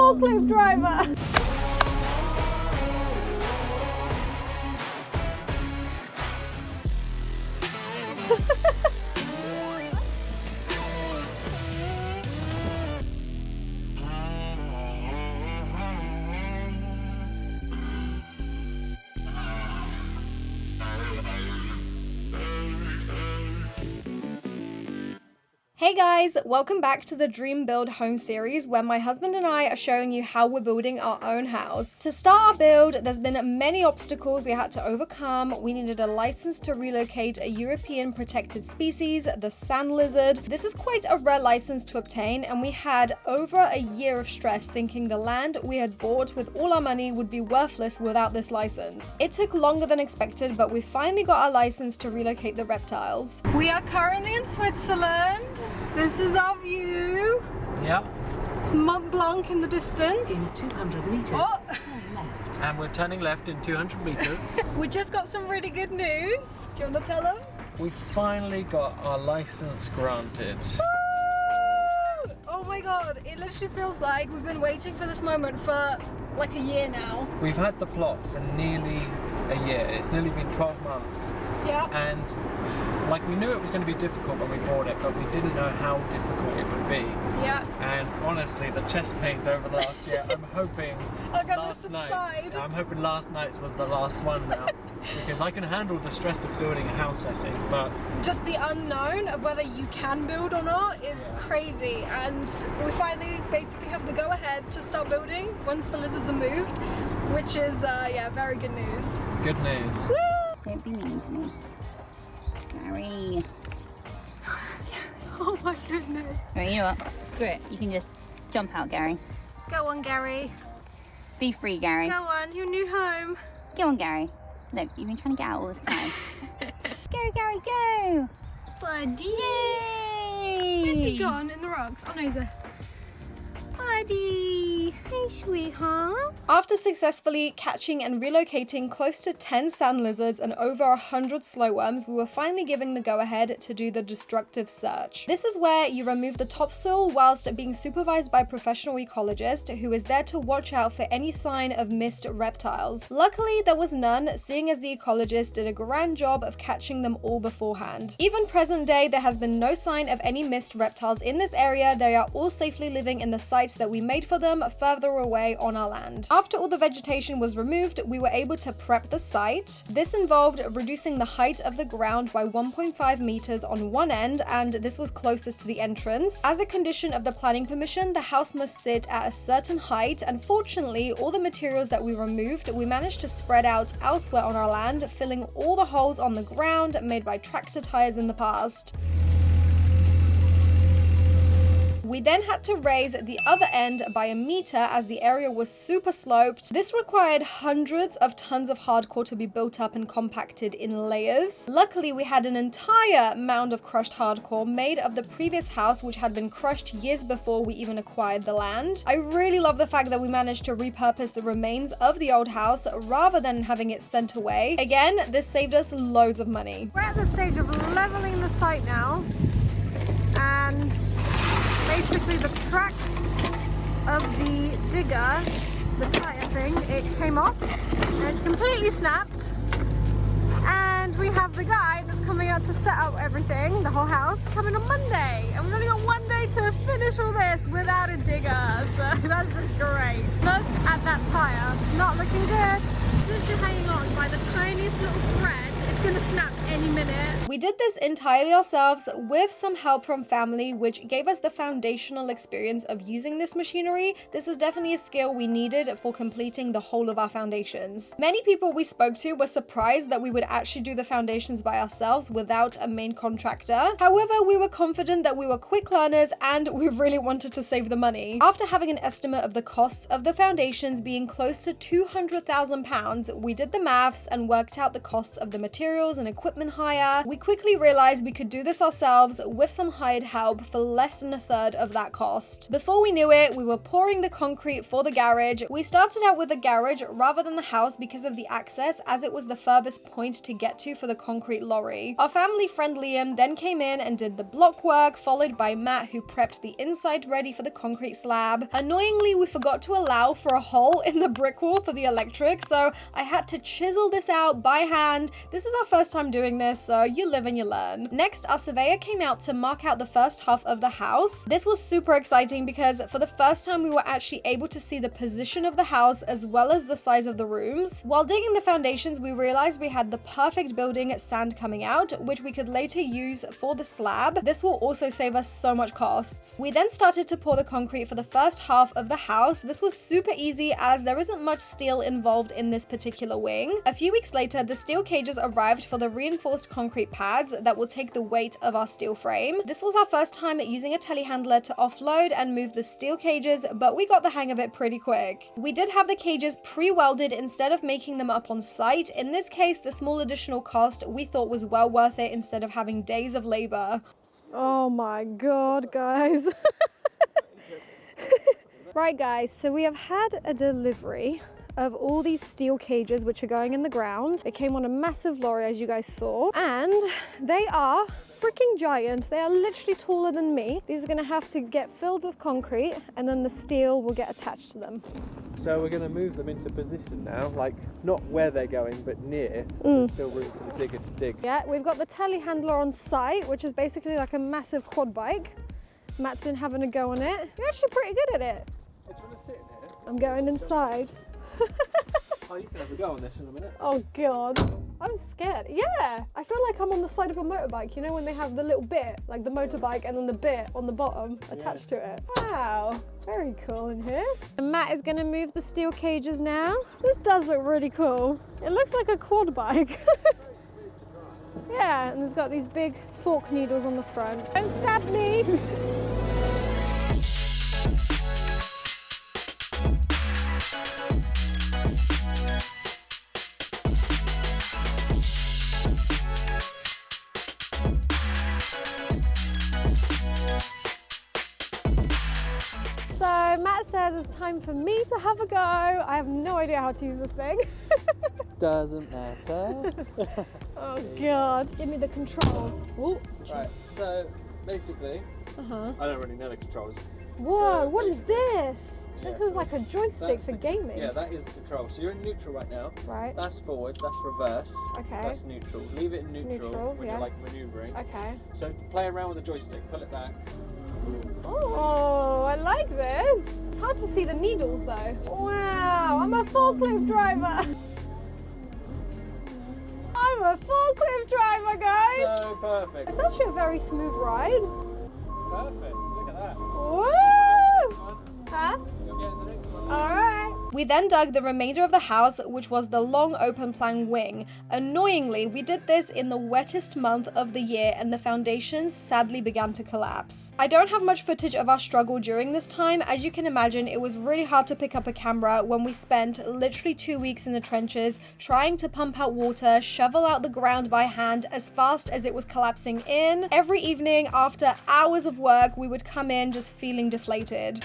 forklift driver. Hey guys, welcome back to the Dream Build Home series where my husband and I are showing you how we're building our own house. To start our build, there's been many obstacles we had to overcome. We needed a license to relocate a European protected species, the sand lizard. This is quite a rare license to obtain, and we had over a year of stress thinking the land we had bought with all our money would be worthless without this license. It took longer than expected, but we finally got our license to relocate the reptiles. We are currently in Switzerland. This is our view. Yep. It's Mont Blanc in the distance. In 200 meters, Oh. turn left. And we're turning left in 200 meters. We just got some really good news. Do you want to tell them? We finally got our license granted. Woo! Oh my god, it literally feels like we've been waiting for this moment for like a year now. We've had the plot for nearly a year. It's nearly been 12 months. Yeah. And like, we knew it was going to be difficult when we bought it, but we didn't know how difficult it would be. Yeah. And honestly, the chest pains over the last year, I'm hoping I'm hoping last night's was the last one now. Because I can handle the stress of building a house, I think, but just the unknown of whether you can build or not is crazy. And we finally basically have the go-ahead to start building once the lizards are moved, which is, yeah, very good news. Good news. Woo! Don't be mean to me. Gary. Oh my goodness. Right, you know what? Screw it. You can just jump out, Gary. Go on, Gary. Be free, Gary. Go on, your new home. Go on, Gary. Look, you've been trying to get out all this time. Go, Gary, go! Buddy. Yay! Where's he gone? In the rocks? Oh no, he's there. Buddy. Hey, sweetheart. After successfully catching and relocating close to 10 sand lizards and over 100 slowworms, we were finally given the go-ahead to do the destructive search. This is where you remove the topsoil whilst being supervised by a professional ecologist who is there to watch out for any sign of missed reptiles. Luckily, there was none, seeing as the ecologist did a grand job of catching them all beforehand. Even present day, there has been no sign of any missed reptiles in this area. They are all safely living in the sites that we made for them further away on our land. After all the vegetation was removed, we were able to prep the site. This involved reducing the height of the ground by 1.5 meters on one end, and this was closest to the entrance. As a condition of the planning permission, the house must sit at a certain height, and fortunately, all the materials that we removed, we managed to spread out elsewhere on our land, filling all the holes on the ground made by tractor tires in the past. We then had to raise the other end by a meter as the area was super sloped. This required hundreds of tons of hardcore to be built up and compacted in layers. Luckily, we had an entire mound of crushed hardcore made of the previous house, which had been crushed years before we even acquired the land. I really love the fact that we managed to repurpose the remains of the old house rather than having it sent away. Again, this saved us loads of money. We're at the stage of leveling the site now, and basically the track of the digger, the tire thing, it came off and it's completely snapped, and we have the guy that's coming out to set up everything, the whole house, coming on Monday, and we've only got one day to finish all this without a digger, so that's just great. Look at that tire, it's not looking good. Since you're hanging on by the tiniest little thread, it's gonna snap any minute. We did this entirely ourselves with some help from family, which gave us the foundational experience of using this machinery. This is definitely a skill we needed for completing the whole of our foundations. Many people we spoke to were surprised that we would actually do the foundations by ourselves without a main contractor. However, we were confident that we were quick learners and we really wanted to save the money. After having an estimate of the costs of the foundations being close to £200,000, we did the maths and worked out the costs of the materials and equipment workmen hire. We quickly realized we could do this ourselves with some hired help for less than a third of that cost. Before we knew it, we were pouring the concrete for the garage. We started out with the garage rather than the house because of the access, as it was the furthest point to get to for the concrete lorry. Our family friend Liam then came in and did the block work, followed by Matt, who prepped the inside ready for the concrete slab. Annoyingly, we forgot to allow for a hole in the brick wall for the electric, so I had to chisel this out by hand. This is our first time doing this, so you live and you learn. Next, our surveyor came out to mark out the first half of the house. This was super exciting because for the first time we were actually able to see the position of the house as well as the size of the rooms. While digging the foundations, we realized we had the perfect building sand coming out, which we could later use for the slab. This will also save us so much costs. We then started to pour the concrete for the first half of the house. This was super easy as there isn't much steel involved in this particular wing. A few weeks later, the steel cages arrived for the reinforced concrete pads that will take the weight of our steel frame. This was our first time using a telehandler to offload and move the steel cages, but we got the hang of it pretty quick. We did have the cages pre-welded instead of making them up on site. In this case, the small additional cost we thought was well worth it instead of having days of labor. Oh my god, guys. Right guys, so we have had a delivery of all these steel cages which are going in the ground. It came on a massive lorry, as you guys saw, and they are freaking giant. They are literally taller than me. These are gonna have to get filled with concrete and then the steel will get attached to them. So we're going to move them into position now, like not where they're going, but near, so there's still room for the digger to dig. Yeah, we've got the telehandler on site, which is basically like a massive quad bike. Matt's been having a go on it. You're actually pretty good at it. Do you want to sit in here? I'm going inside. Oh, you can have a go on this in a minute. Oh god, I'm scared. Yeah, I feel like I'm on the side of a motorbike. You know when they have the little bit, like the motorbike, and then the bit on the bottom attached to it. Wow, very cool in here. And Matt is gonna move the steel cages now. This does look really cool. It looks like a quad bike. Yeah, and it's got these big fork needles on the front. Don't stab me. So Matt says it's time for me to have a go. I have no idea how to use this thing. Doesn't matter. Oh god. Give me the controls. Ooh. Right, so basically, I don't really know the controls. Whoa, So what is this? Yeah, This is so like a joystick that's for gaming. Yeah, that is the control. So you're in neutral right now. Right. That's forward, that's reverse. Okay. That's neutral. Leave it in neutral, when yeah. you're like maneuvering. Okay. So play around with the joystick, pull it back. Oh, I like this. It's hard to see the needles though. Wow, I'm a forklift driver. I'm a forklift driver, guys. So perfect. It's actually a very smooth ride. Perfect. Look at that. Woo! Huh? You'll get in the next one. All right. We then dug the remainder of the house, which was the long open plan wing. Annoyingly, we did this in the wettest month of the year and the foundations sadly began to collapse. I don't have much footage of our struggle during this time. As you can imagine, it was really hard to pick up a camera when we spent literally 2 weeks in the trenches trying to pump out water, shovel out the ground by hand as fast as it was collapsing in. Every evening after hours of work, we would come in just feeling deflated.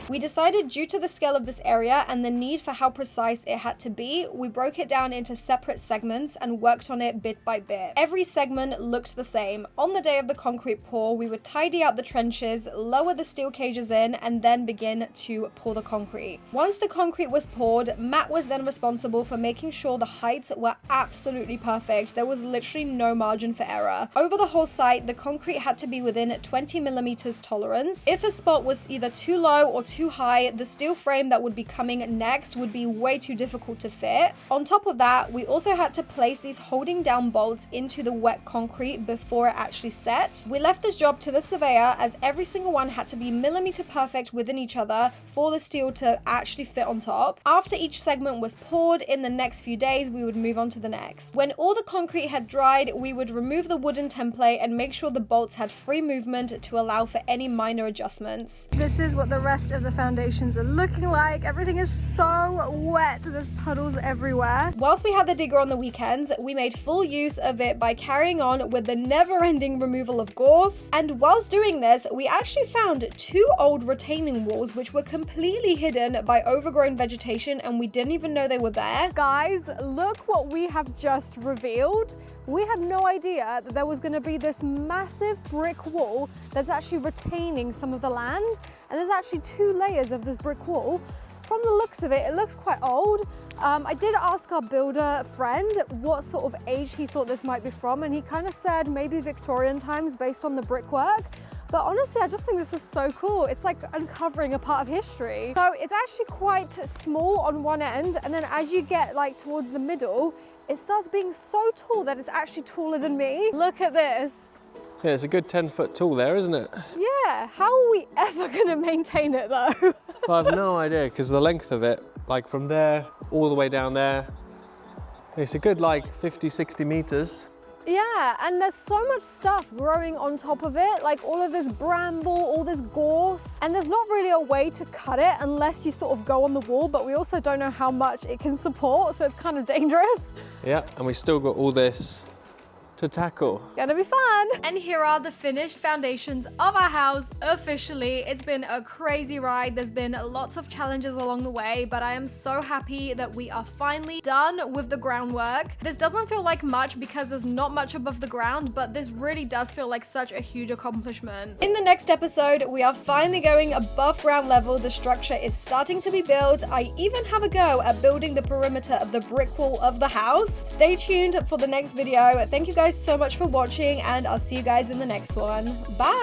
We decided, due to the scale of this area and the need for how precise it had to be, we broke it down into separate segments and worked on it bit by bit. Every segment looked the same. On the day of the concrete pour, we would tidy out the trenches, lower the steel cages in, and then begin to pour the concrete. Once the concrete was poured, Matt was then responsible for making sure the heights were absolutely perfect. There was literally no margin for error. Over the whole site, the concrete had to be within 20 millimeters tolerance. If a spot was either too low or too too high, the steel frame that would be coming next would be way too difficult to fit. On top of that, we also had to place these holding down bolts into the wet concrete before it actually set. We left this job to the surveyor as every single one had to be millimeter perfect within each other for the steel to actually fit on top. After each segment was poured, in the next few days, we would move on to the next. When all the concrete had dried, we would remove the wooden template and make sure the bolts had free movement to allow for any minor adjustments. This is what the rest of the foundations are looking like. Everything is so wet. There's puddles everywhere. Whilst we had the digger on the weekends, we made full use of it by carrying on with the never-ending removal of gorse. And whilst doing this, we actually found 2 old retaining walls which were completely hidden by overgrown vegetation, and we didn't even know they were there. Guys, look what we have just revealed. We had no idea that there was going to be this massive brick wall that's actually retaining some of the land, and there's actually 2 layers of this brick wall. From the looks of it, it looks quite old. I did ask our builder friend what sort of age he thought this might be from, and he kind of said maybe Victorian times based on the brickwork. But honestly, I just think this is so cool. It's like uncovering a part of history. So it's actually quite small on one end, and then as you get like towards the middle, it starts being so tall that it's actually taller than me. Look at this. Yeah, it's a good 10-foot tall there, isn't it? Yeah, how are we ever gonna maintain it though? I have no idea, because the length of it, like from there all the way down there, it's a good like 50, 60 meters. Yeah, and there's so much stuff growing on top of it, like all of this bramble, all this gorse, and there's not really a way to cut it unless you sort of go on the wall, but we also don't know how much it can support, so it's kind of dangerous. Yeah, and we still got all this to tackle. Gonna be fun. And here are the finished foundations of our house officially. It's been a crazy ride. There's been lots of challenges along the way, but I am so happy that we are finally done with the groundwork. This doesn't feel like much because there's not much above the ground, but this really does feel like such a huge accomplishment. In the next episode, we are finally going above ground level. The structure is starting to be built. I even have a go at building the perimeter of the brick wall of the house. Stay tuned for the next video. Thank you guys so much for watching, and I'll see you guys in the next one. Bye!